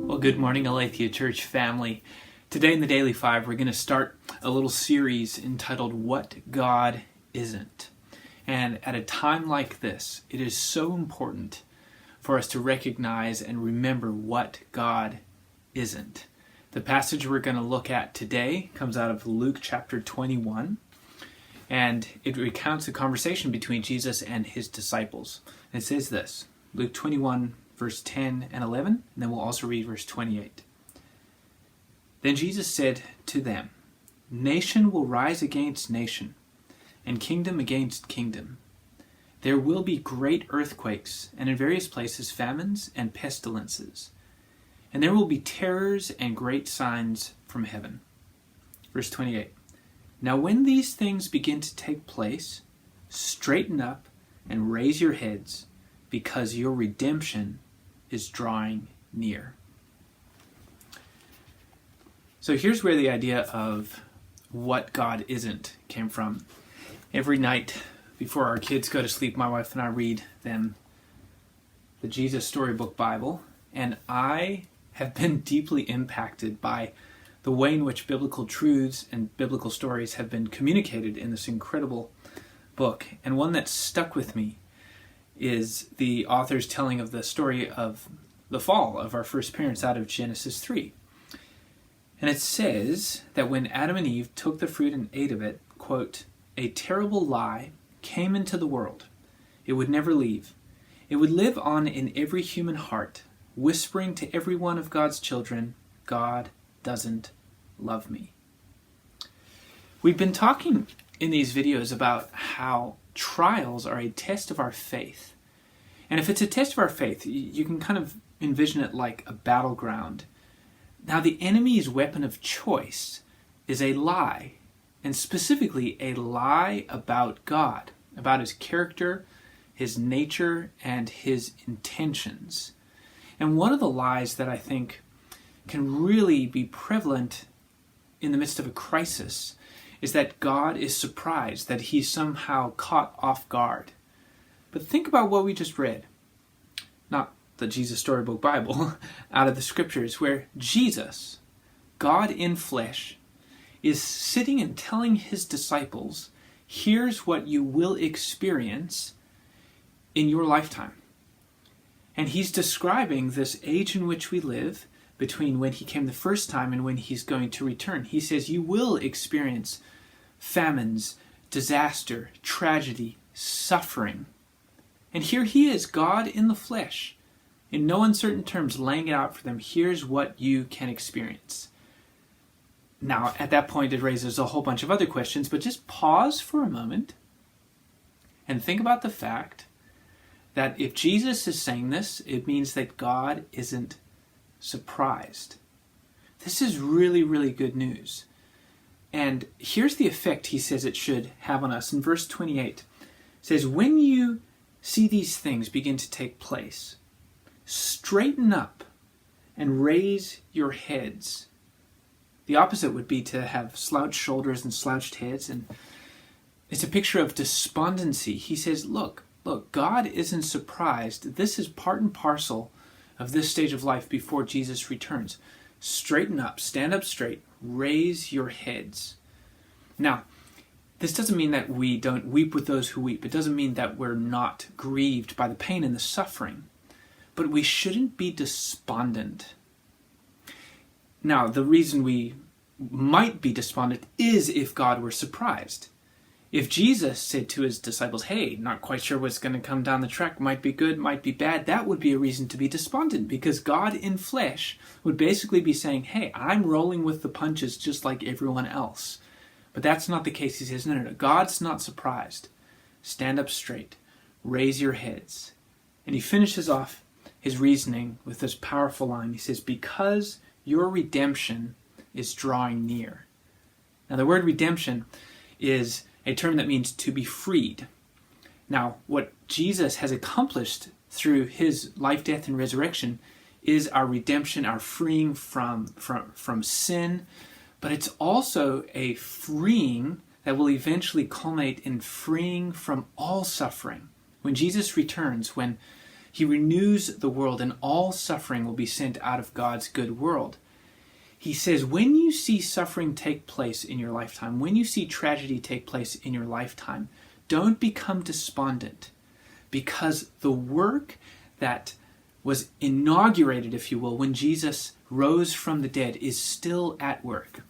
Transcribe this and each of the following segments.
Well, good morning, Aletheia Church family. Today in the Daily Five, we're going to start a little series entitled What God Isn't. And at a time like this, it is so important for us to recognize and remember what God isn't. The passage we're going to look at today comes out of Luke chapter 21, and it recounts a conversation between Jesus and his disciples. And it says this, Luke 21, verse 10 and 11, and then we'll also read verse 28. Then Jesus said to them, "Nation will rise against nation, and kingdom against kingdom. There will be great earthquakes, and in various places famines and pestilences. And there will be terrors and great signs from heaven." Verse 28. "Now when these things begin to take place, straighten up and raise your heads, because your redemption is drawing near." So here's where the idea of what God isn't came from. Every night before our kids go to sleep, my wife and I read them the Jesus Storybook Bible, and I have been deeply impacted by the way in which biblical truths and biblical stories have been communicated in this incredible book. And one that stuck with me is the author's telling of the story of the fall of our first parents out of Genesis 3. And it says that when Adam and Eve took the fruit and ate of it, quote, "A terrible lie came into the world. It would never leave. It would live on in every human heart, whispering to every one of God's children, 'God doesn't love me.'" We've been talking in these videos about how trials are a test of our faith. And if it's a test of our faith, you can kind of envision it like a battleground. Now, the enemy's weapon of choice is a lie, and specifically a lie about God, about his character, his nature, and his intentions. And one of the lies that I think can really be prevalent in the midst of a crisis is that God is surprised, that he's somehow caught off guard. But think about what we just read. Not the Jesus Storybook Bible, out of the scriptures, where Jesus, God in flesh, is sitting and telling his disciples, here's what you will experience in your lifetime. And he's describing this age in which we live, between when he came the first time and when he's going to return. He says you will experience famines, disaster, tragedy, suffering. And here he is, God in the flesh, in no uncertain terms, laying it out for them. Here's what you can experience. Now, at that point, it raises a whole bunch of other questions, but just pause for a moment and think about the fact that if Jesus is saying this, it means that God isn't surprised. This is really, really good news. And here's the effect he says it should have on us. In verse 28, it says, "When you see these things begin to take place, straighten up and raise your heads." The opposite would be to have slouched shoulders and slouched heads, and it's a picture of despondency. He says, look, God isn't surprised. This is part and parcel of this stage of life before Jesus returns. Straighten up, stand up straight, raise your heads. Now, this doesn't mean that we don't weep with those who weep. It doesn't mean that we're not grieved by the pain and the suffering. But we shouldn't be despondent. Now, the reason we might be despondent is if God were surprised. If Jesus said to his disciples, "Hey, not quite sure what's going to come down the track, might be good, might be bad," that would be a reason to be despondent, because God in flesh would basically be saying, "Hey, I'm rolling with the punches just like everyone else." But that's not the case. He says, no, God's not surprised. Stand up straight. Raise your heads. And he finishes off his reasoning with this powerful line. He says, "Because your redemption is drawing near." Now, the word redemption is a term that means to be freed. Now, what Jesus has accomplished through his life, death, and resurrection is our redemption, our freeing from sin, but it's also a freeing that will eventually culminate in freeing from all suffering. When Jesus returns, when He renews the world, and all suffering will be sent out of God's good world. He says, when you see suffering take place in your lifetime, when you see tragedy take place in your lifetime, don't become despondent, because the work that was inaugurated, if you will, when Jesus rose from the dead is still at work.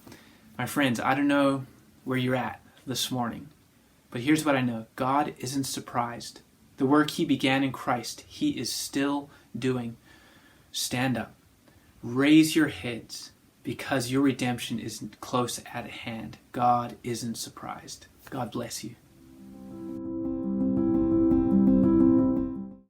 My friends, I don't know where you're at this morning, but here's what I know. God isn't surprised. The work he began in Christ, he is still doing. Stand up. Raise your heads, because your redemption is close at hand. God isn't surprised. God bless you.